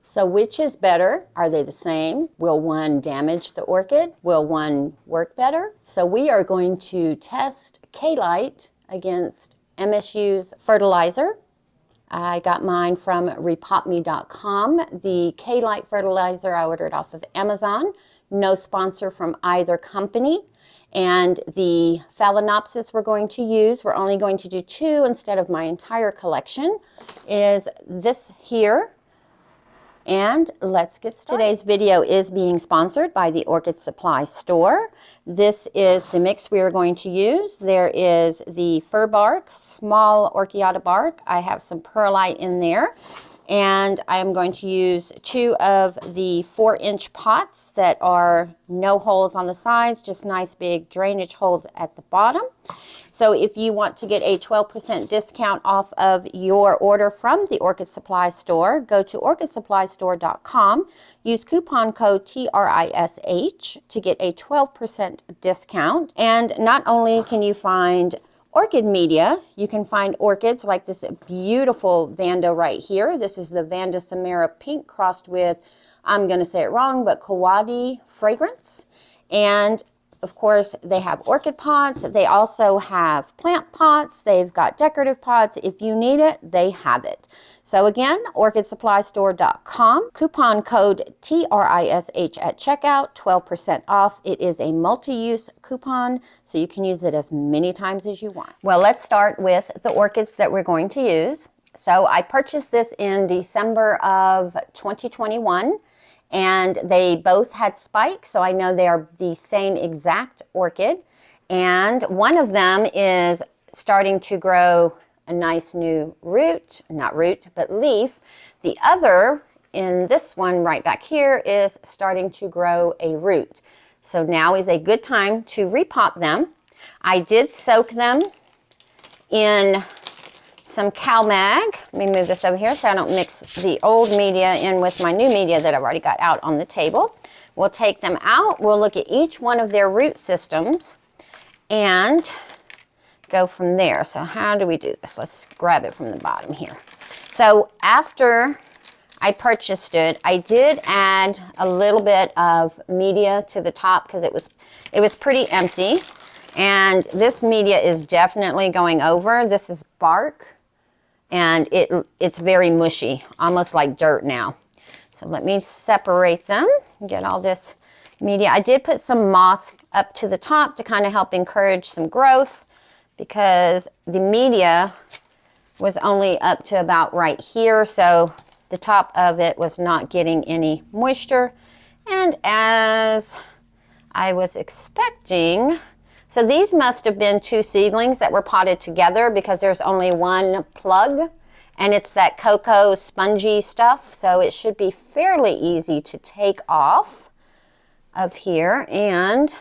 So which is better? Are they the same? Will one damage the orchid? Will one work better? So we are going to test K-Lite against MSU's Fertilizer. I got mine from repotme.com. The K-Lite fertilizer I ordered off of Amazon. No sponsor from either company. And the Phalaenopsis we're going to use, we're only going to do 2 instead of my entire collection, is this here. And let's get started. Today's video is being sponsored by the Orchid Supply Store. This is the mix we are going to use. There is the fir bark, small Orchiata bark. I have some perlite in there. And I am going to use 2 of the 4-inch pots that are no holes on the sides, just nice big drainage holes at the bottom. So if you want to get a 12% discount off of your order from the Orchid Supply Store, go to orchidsupplystore.com, use coupon code TRISH to get a 12% discount. And not only can you find orchid media, you can find orchids like this beautiful Vanda right here. This is the Vanda Samara Pink crossed with, I'm going to say it wrong, but Kawadi fragrance. And of course, they have orchid pots. They also have plant pots. They've got decorative pots. If you need it, they have it. So again, orchidsupplystore.com. Coupon code TRISH at checkout, 12% off. It is a multi-use coupon, so you can use it as many times as you want. Well, let's start with the orchids that we're going to use. So I purchased this in December of 2021. And they both had spikes, so I know they are the same exact orchid. And one of them is starting to grow a nice new root, not root, but leaf. The other, in this one right back here, is starting to grow a root. So now is a good time to repot them. I did soak them in some CalMag. Let me move this over here so I don't mix the old media in with my new media that I've already got out on the table. We'll take them out. We'll look at each one of their root systems and go from there. So how do we do this? Let's grab it from the bottom here. So after I purchased it, I did add a little bit of media to the top because it was pretty empty. And this media is definitely going over. This is bark. And it's very mushy, almost like dirt now. So let me separate them, get all this media. I did put some moss up to the top to kind of help encourage some growth because the media was only up to about right here, so the top of it was not getting any moisture. And as I was expecting, so these must have been 2 seedlings that were potted together because there's only one plug and it's that cocoa spongy stuff. So it should be fairly easy to take off of here. And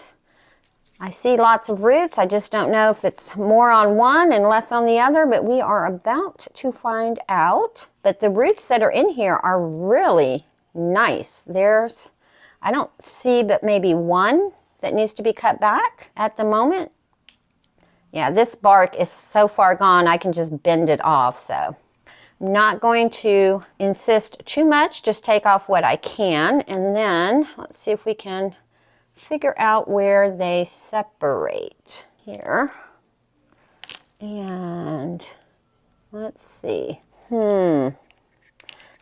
I see lots of roots. I just don't know if it's more on one and less on the other, but we are about to find out. But the roots that are in here are really nice. I don't see but maybe one that needs to be cut back at the moment. Yeah, this bark is so far gone, I can just bend it off. So I'm not going to insist too much, just take off what I can. And then let's see if we can figure out where they separate here. And let's see. Their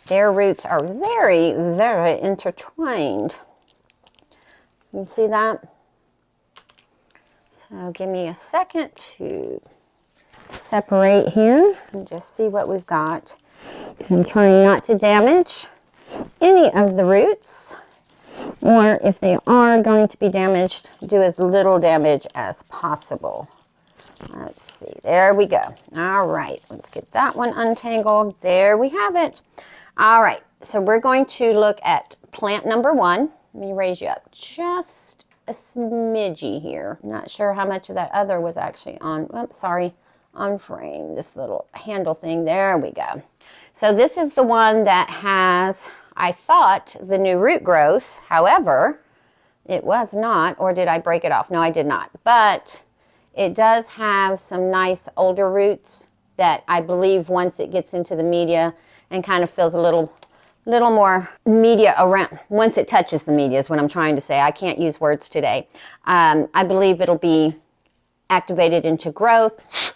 roots are very, very intertwined. You see that? So give me a second to separate here and just see what we've got. I'm trying not to damage any of the roots, or if they are going to be damaged, do as little damage as possible. Let's see, there we go. All right, let's get that one untangled. There we have it. All right, so we're going to look at plant number 1. Let me raise you up just a smidgy here. Not sure how much of that other was actually on, on frame, this little handle thing. There we go. So this is the one that has, I thought, the new root growth. However, it was not, or did I break it off? No, I did not. But it does have some nice older roots that I believe once it gets into the media and kind of feels a little little more media around, once it touches the media is what I'm trying to say. I can't use words today. I believe it'll be activated into growth,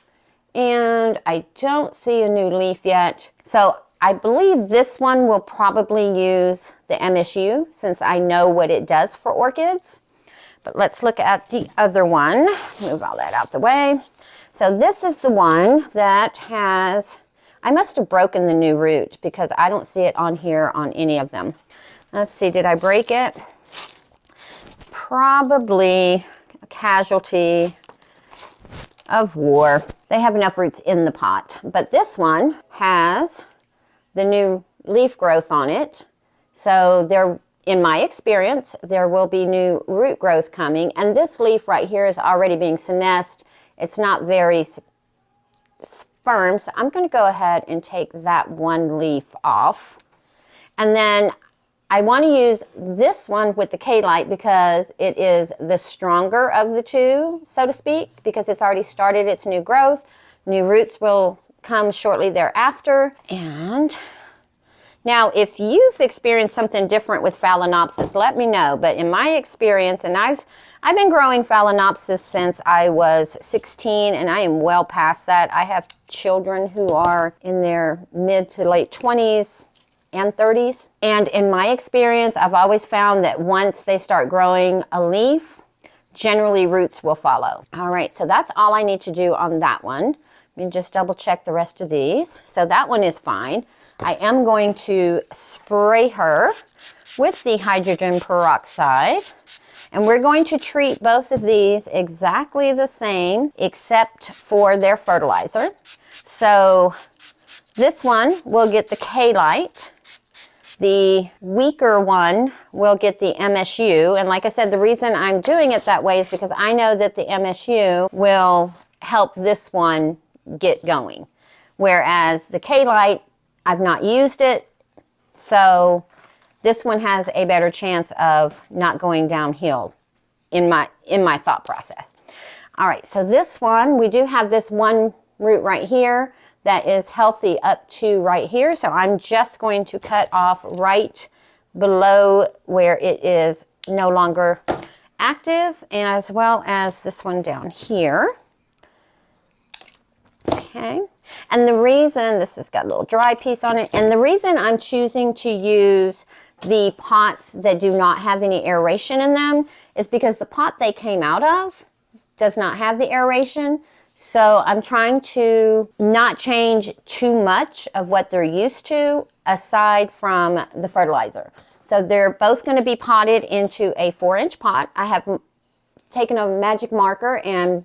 and I don't see a new leaf yet. So I believe this one will probably use the MSU since I know what it does for orchids. But let's look at the other one. Move all that out the way. So this is the one that has, I must have broken the new root because I don't see it on here on any of them. Let's see, did I break it? Probably a casualty of war. They have enough roots in the pot. But this one has the new leaf growth on it. So there, in my experience, there will be new root growth coming. And this leaf right here is already being senesced. It's not very firm, so I'm going to go ahead and take that one leaf off. And then I want to use this one with the K-Lite because it is the stronger of the two, so to speak, because it's already started its new growth. New roots will come shortly thereafter. And now, if you've experienced something different with Phalaenopsis, let me know. But in my experience, and I've been growing Phalaenopsis since I was 16, and I am well past that. I have children who are in their mid to late 20s and 30s. And in my experience, I've always found that once they start growing a leaf, generally roots will follow. All right, so that's all I need to do on that one. Let me just double check the rest of these. So that one is fine. I am going to spray her with the hydrogen peroxide. And we're going to treat both of these exactly the same except for their fertilizer. So this one will get the K-Lite. The weaker one will get the MSU. And like I said, the reason I'm doing it that way is because I know that the MSU will help this one get going. Whereas the K-Lite, I've not used it. So this one has a better chance of not going downhill in my thought process. All right, so this one, we do have this one root right here that is healthy up to right here. So I'm just going to cut off right below where it is no longer active, as well as this one down here. Okay. And the reason, this has got a little dry piece on it, and the reason I'm choosing to use the pots that do not have any aeration in them is because the pot they came out of does not have the aeration. So I'm trying to not change too much of what they're used to aside from the fertilizer. So they're both going to be potted into a 4-inch pot. I have taken a magic marker and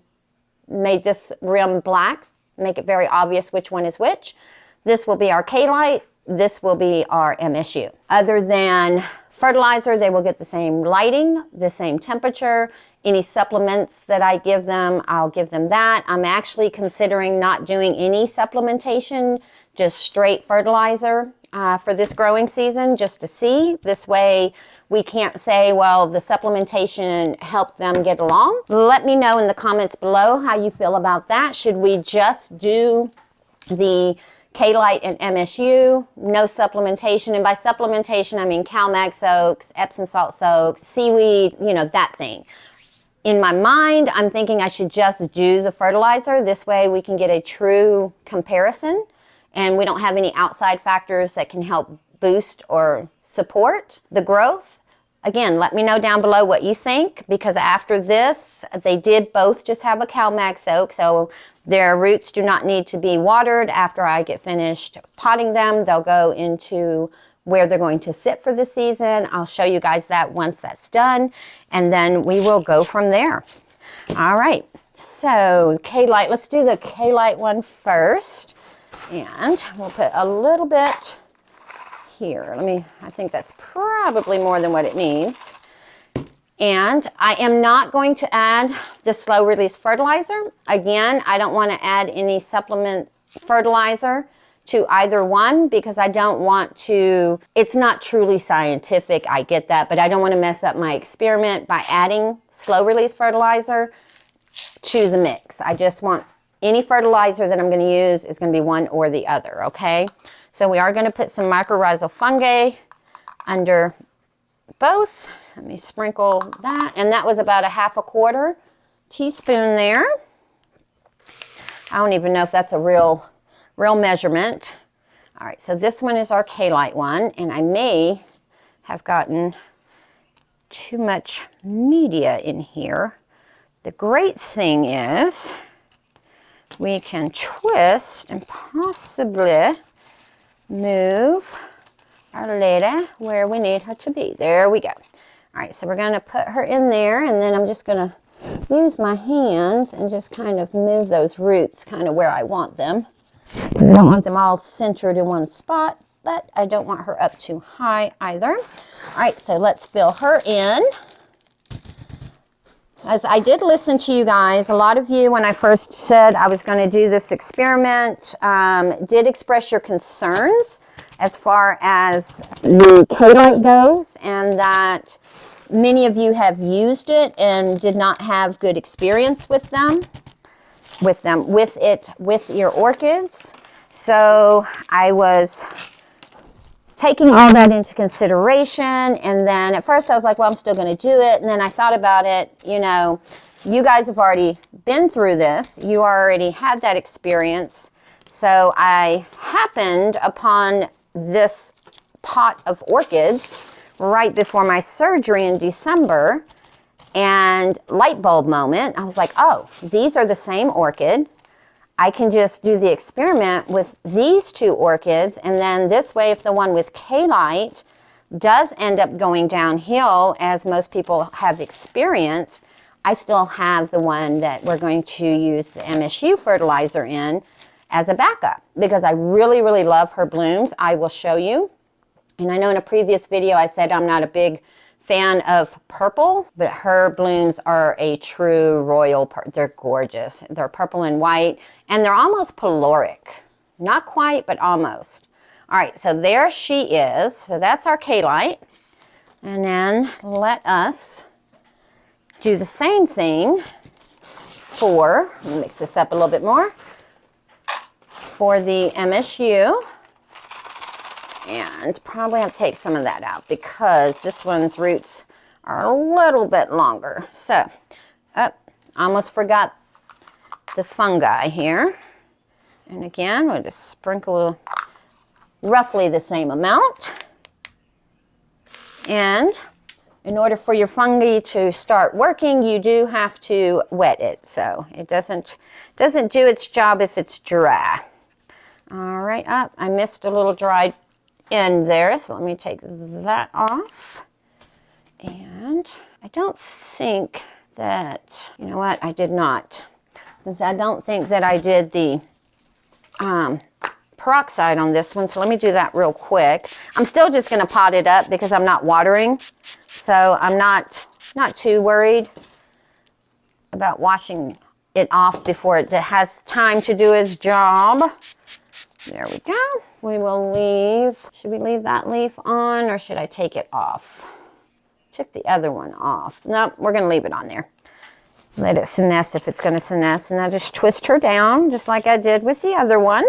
made this rim black, make it very obvious which one is which. This will be our K-Lite. This will be our MSU. Other than fertilizer, they will get the same lighting, the same temperature. Any supplements that I give them, I'll give them that. I'm actually considering not doing any supplementation, just straight fertilizer for this growing season, just to see. This way we can't say, well, the supplementation helped them get along. Let me know in the comments below how you feel about that. Should we just do the K-Lite and MSU, no supplementation? And by supplementation, I mean CalMag soaks, Epsom salt soaks, seaweed, you know, that thing. In my mind, I'm thinking I should just do the fertilizer. This way we can get a true comparison and we don't have any outside factors that can help boost or support the growth. Again, let me know down below what you think, because after this, they did both just have a CalMag soak, so their roots do not need to be watered. After I get finished potting them, they'll go into where they're going to sit for the season. I'll show you guys that once that's done, and then we will go from there. All right, so K-Lite, let's do the K-Lite one first, and we'll put a little bit here. I think that's probably more than what it needs. And I am not going to add the slow release fertilizer. Again, I don't want to add any supplement fertilizer to either one because I don't want to, it's not truly scientific, I get that, but I don't want to mess up my experiment by adding slow release fertilizer to the mix. I just want any fertilizer that I'm going to use is going to be one or the other, okay? So we are going to put some mycorrhizal fungi under both. Let me sprinkle that. And that was about a 1/2 teaspoon there. I don't even know if that's a real measurement. All right, so this one is our K-Lite one, and I may have gotten too much media in here. The great thing is we can twist and possibly move our lady where we need her to be. There we go. All right, so we're going to put her in there, and then I'm just going to use my hands and just kind of move those roots kind of where I want them. I don't want them all centered in one spot, but I don't want her up too high either. All right, so let's fill her in. As I did listen to you guys, a lot of you, when I first said I was going to do this experiment, did express your concerns as far as the K-Lite goes, and that many of you have used it and did not have good experience with your orchids. So I was taking all that into consideration, and then at first I was like, well, I'm still going to do it. And then I thought about it, you know, you guys have already been through this. You already had that experience. So I happened upon this pot of orchids right before my surgery in December, and light bulb moment. I was like, oh, these are the same orchid. I can just do the experiment with these two orchids, and then this way, if the one with K-Lite does end up going downhill, as most people have experienced, I still have the one that we're going to use the MSU fertilizer in as a backup, because I really, really love her blooms. I will show you. And I know in a previous video I said I'm not a big fan of purple, but her blooms are a true royal, they're gorgeous. They're purple and white, and they're almost peloric. Not quite, but almost. All right, so there she is. So that's our K-Lite. And then let us do the same thing for, let me mix this up a little bit more, for the MSU. And probably have to take some of that out because this one's roots are a little bit longer. So, almost forgot the fungi here. And again, we'll just sprinkle roughly the same amount. And in order for your fungi to start working, you do have to wet it. So it doesn't do its job if it's dry. All right, I missed a little dried end there, so let me take that off. And I don't think that, you know what, I did not. Since I don't think that I did the peroxide on this one, so let me do that real quick. I'm still just going to pot it up because I'm not watering, so I'm not too worried about washing it off before it has time to do its job. There we go. We will leave, should we leave that leaf on or should I take it off? Took the other one off. Nope, we're going to leave it on there. Let it senesce if it's going to senesce, and I'll just twist her down just like I did with the other one.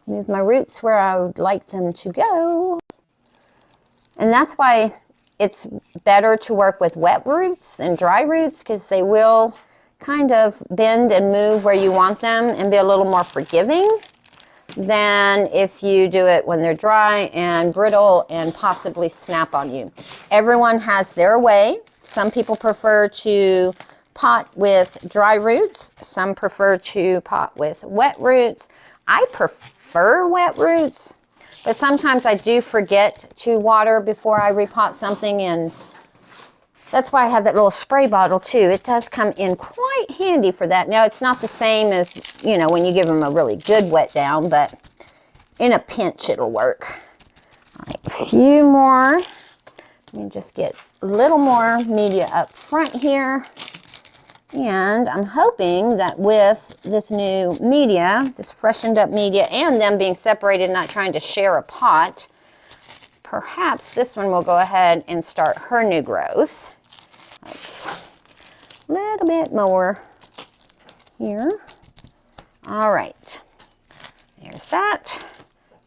Move my roots where I would like them to go. And that's why it's better to work with wet roots than dry roots, because they will kind of bend and move where you want them and be a little more forgiving than if you do it when they're dry and brittle and possibly snap on you. Everyone has their way. Some people prefer to pot with dry roots. Some prefer to pot with wet roots. I prefer wet roots, but sometimes I do forget to water before I repot something, and that's why I have that little spray bottle too. It does come in quite handy for that. Now, it's not the same as, you know, when you give them a really good wet down, but in a pinch it'll work. All right, a few more. Let me just get a little more media up front here. And I'm hoping that with this new media, this freshened up media, and them being separated, not trying to share a pot, perhaps this one will go ahead and start her new growth. Let's a little bit more here. All right, there's that.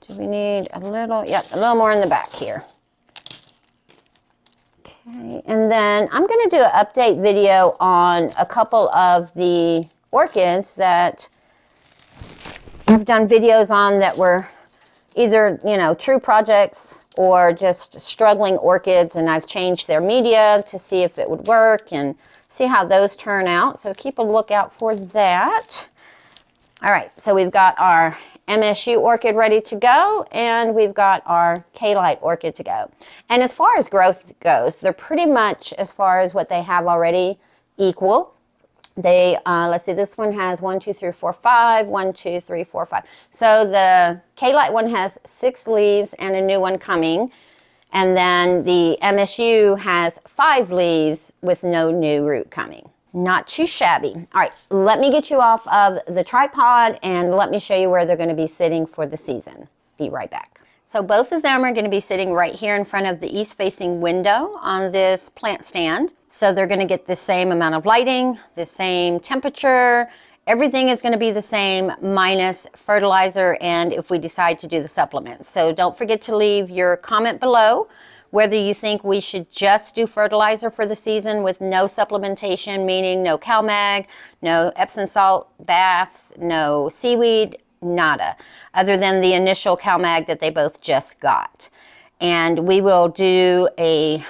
Do we need a little? Yep, a little more in the back here. Okay, and then I'm going to do an update video on a couple of the orchids that I've done videos on that were either, you know, true projects or just struggling orchids, and I've changed their media to see if it would work and see how those turn out. So keep a lookout for that. All right, so we've got our MSU orchid ready to go, and we've got our K-Lite orchid to go. And as far as growth goes, they're pretty much, as far as what they have already, equal. They, let's see, this one has 1, 2, 3, 4, 5, 1, 2, 3, 4, 5. So the K-Lite one has 6 leaves and a new one coming. And then the MSU has 5 leaves with no new root coming. Not too shabby. All right, let me get you off of the tripod and let me show you where they're going to be sitting for the season. Be right back. So both of them are going to be sitting right here in front of the east-facing window on this plant stand. So they're going to get the same amount of lighting, the same temperature. Everything is going to be the same minus fertilizer and if we decide to do the supplements. So don't forget to leave your comment below whether you think we should just do fertilizer for the season with no supplementation, meaning no CalMag, no Epsom salt baths, no seaweed, nada, other than the initial CalMag that they both just got. And we will do a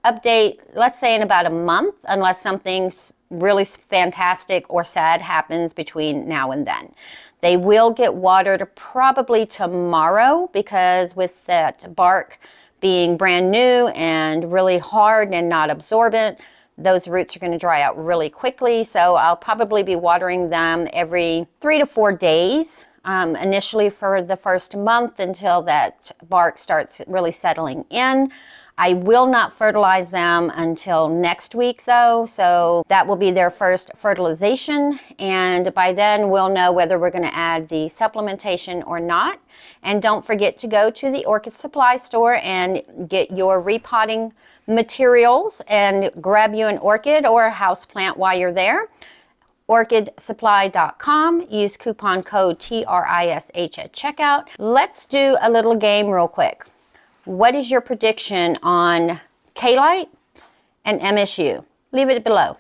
update, let's say in about a month, unless something really fantastic or sad happens between now and then. They will get watered probably tomorrow because with that bark being brand new and really hard and not absorbent, those roots are going to dry out really quickly. So I'll probably be watering them every 3 to 4 days, initially for the first month until that bark starts really settling in. I will not fertilize them until next week though, so that will be their first fertilization, and by then we'll know whether we're going to add the supplementation or not. And don't forget to go to the Orchid Supply Store and get your repotting materials and grab you an orchid or a house plant while you're there. OrchidSupply.com. Use coupon code TRISH at checkout. Let's do a little game real quick. What is your prediction on K-Lite and MSU? Leave it below.